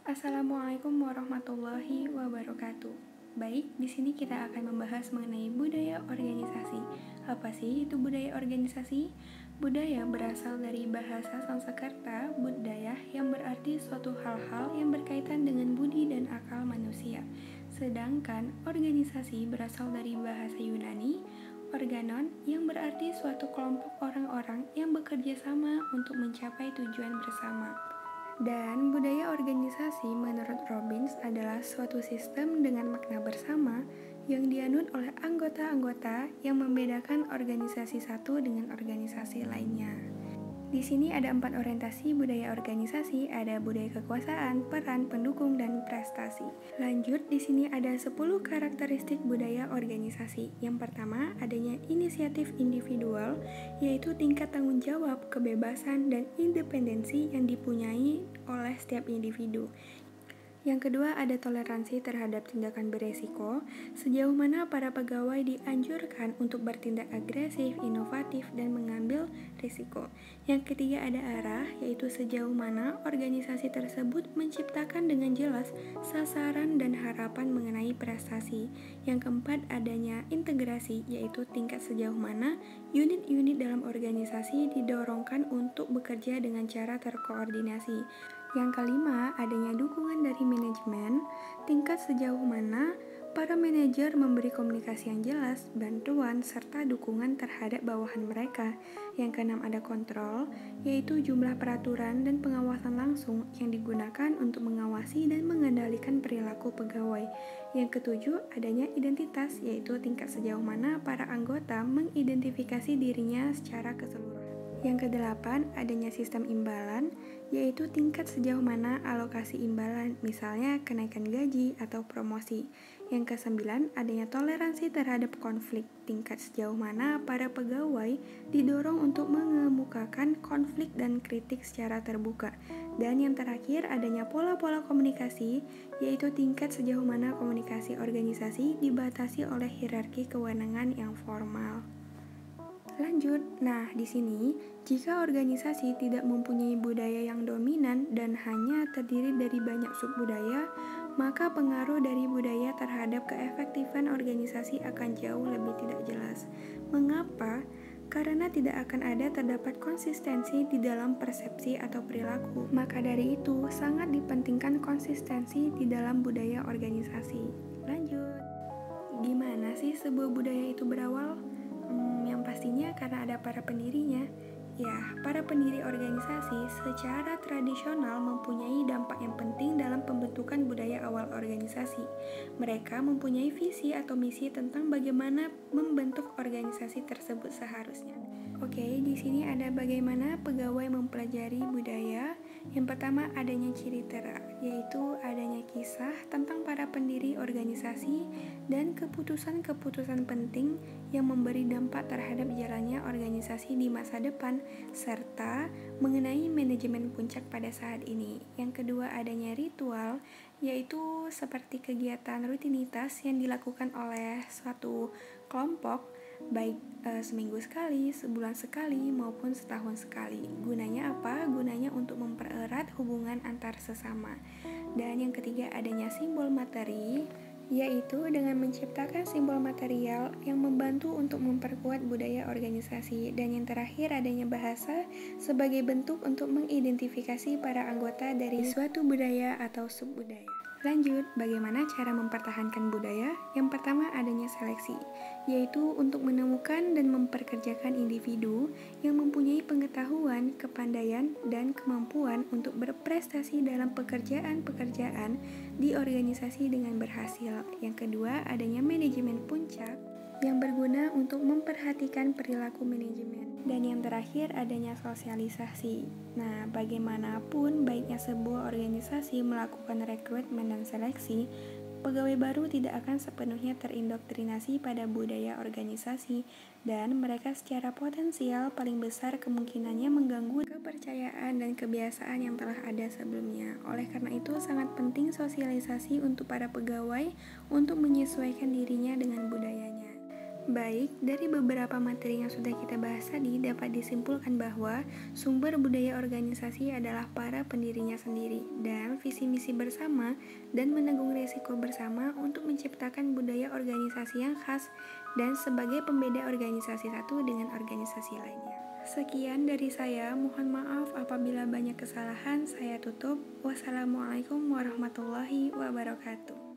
Assalamualaikum warahmatullahi wabarakatuh. Baik, di sini kita akan membahas mengenai budaya organisasi. Apa sih itu budaya organisasi? Budaya berasal dari bahasa Sanskerta budaya yang berarti suatu hal-hal yang berkaitan dengan budi dan akal manusia. Sedangkan organisasi berasal dari bahasa Yunani organon yang berarti suatu kelompok orang-orang yang bekerja sama untuk mencapai tujuan bersama. Dan budaya organisasi menurut Robbins adalah suatu sistem dengan makna bersama yang dianut oleh anggota-anggota yang membedakan organisasi satu dengan organisasi lainnya. Di sini ada 4 orientasi budaya organisasi, ada budaya kekuasaan, peran, pendukung, dan prestasi. Lanjut, di sini ada 10 karakteristik budaya organisasi. Yang pertama, adanya inisiatif individual, yaitu tingkat tanggung jawab, kebebasan, dan independensi yang dipunyai oleh setiap individu. Yang kedua, ada toleransi terhadap tindakan beresiko, sejauh mana para pegawai dianjurkan untuk bertindak agresif, inovatif, dan mengambil risiko. Yang ketiga, ada arah, yaitu sejauh mana organisasi tersebut menciptakan dengan jelas sasaran dan harapan mengenai prestasi. Yang keempat, adanya integrasi, yaitu tingkat sejauh mana unit-unit dalam organisasi didorongkan untuk bekerja dengan cara terkoordinasi. Yang kelima, adanya dukungan dari manajemen, tingkat sejauh mana para manajer memberi komunikasi yang jelas, bantuan, serta dukungan terhadap bawahan mereka. Yang keenam, ada kontrol, yaitu jumlah peraturan dan pengawasan langsung yang digunakan untuk mengawasi dan mengendalikan perilaku pegawai. Yang ketujuh, adanya identitas, yaitu tingkat sejauh mana para anggota mengidentifikasi dirinya secara keseluruhan. Yang kedelapan, adanya sistem imbalan, yaitu tingkat sejauh mana alokasi imbalan, misalnya kenaikan gaji atau promosi. Yang kesembilan, adanya toleransi terhadap konflik, tingkat sejauh mana para pegawai didorong untuk mengemukakan konflik dan kritik secara terbuka. Dan yang terakhir, adanya pola-pola komunikasi, yaitu tingkat sejauh mana komunikasi organisasi dibatasi oleh hierarki kewenangan yang formal. Lanjut, nah di sini jika organisasi tidak mempunyai budaya yang dominan dan hanya terdiri dari banyak subbudaya, maka pengaruh dari budaya terhadap keefektifan organisasi akan jauh lebih tidak jelas. Mengapa? Karena tidak akan ada terdapat konsistensi di dalam persepsi atau perilaku. Maka dari itu, sangat dipentingkan konsistensi di dalam budaya organisasi. Lanjut, gimana sih sebuah budaya itu berawal? Yang pastinya karena ada para pendirinya. Ya, para pendiri organisasi secara tradisional mempunyai dampak yang penting dalam pembentukan budaya awal organisasi. Mereka mempunyai visi atau misi tentang bagaimana membentuk organisasi tersebut seharusnya. Oke, di sini ada bagaimana pegawai mempelajari budaya. Yang pertama, adanya ciri tera, yaitu adanya kisah tentang para pendiri organisasi dan keputusan-keputusan penting yang memberi dampak terhadap jalannya organisasi di masa depan, serta mengenai manajemen puncak pada saat ini. Yang kedua, adanya ritual, yaitu seperti kegiatan rutinitas yang dilakukan oleh suatu kelompok, baik seminggu sekali, sebulan sekali, maupun setahun sekali. Gunanya apa? Gunanya untuk mempererat hubungan antar sesama. Dan yang ketiga, adanya simbol materi, yaitu dengan menciptakan simbol material yang membantu untuk memperkuat budaya organisasi. Dan yang terakhir, adanya bahasa sebagai bentuk untuk mengidentifikasi para anggota dari suatu budaya atau subbudaya. Lanjut, bagaimana cara mempertahankan budaya? Yang pertama, adanya seleksi, yaitu untuk menemukan dan memperkerjakan individu yang mempunyai pengetahuan, kepandaian, dan kemampuan untuk berprestasi dalam pekerjaan-pekerjaan di organisasi dengan berhasil. Yang kedua, adanya manajemen puncak yang berguna untuk memperhatikan perilaku manajemen. Dan yang terakhir, adanya sosialisasi. Nah, bagaimanapun baiknya sebuah organisasi melakukan rekrutmen dan seleksi, pegawai baru tidak akan sepenuhnya terindoktrinasi pada budaya organisasi, dan mereka secara potensial paling besar kemungkinannya mengganggu kepercayaan dan kebiasaan yang telah ada sebelumnya. Oleh karena itu, sangat penting sosialisasi untuk para pegawai untuk menyesuaikan dirinya dengan budayanya. Baik, dari beberapa materi yang sudah kita bahas tadi dapat disimpulkan bahwa sumber budaya organisasi adalah para pendirinya sendiri dan visi misi bersama dan menanggung risiko bersama untuk menciptakan budaya organisasi yang khas dan sebagai pembeda organisasi satu dengan organisasi lainnya. Sekian dari saya, mohon maaf apabila banyak kesalahan, saya tutup. Wassalamualaikum warahmatullahi wabarakatuh.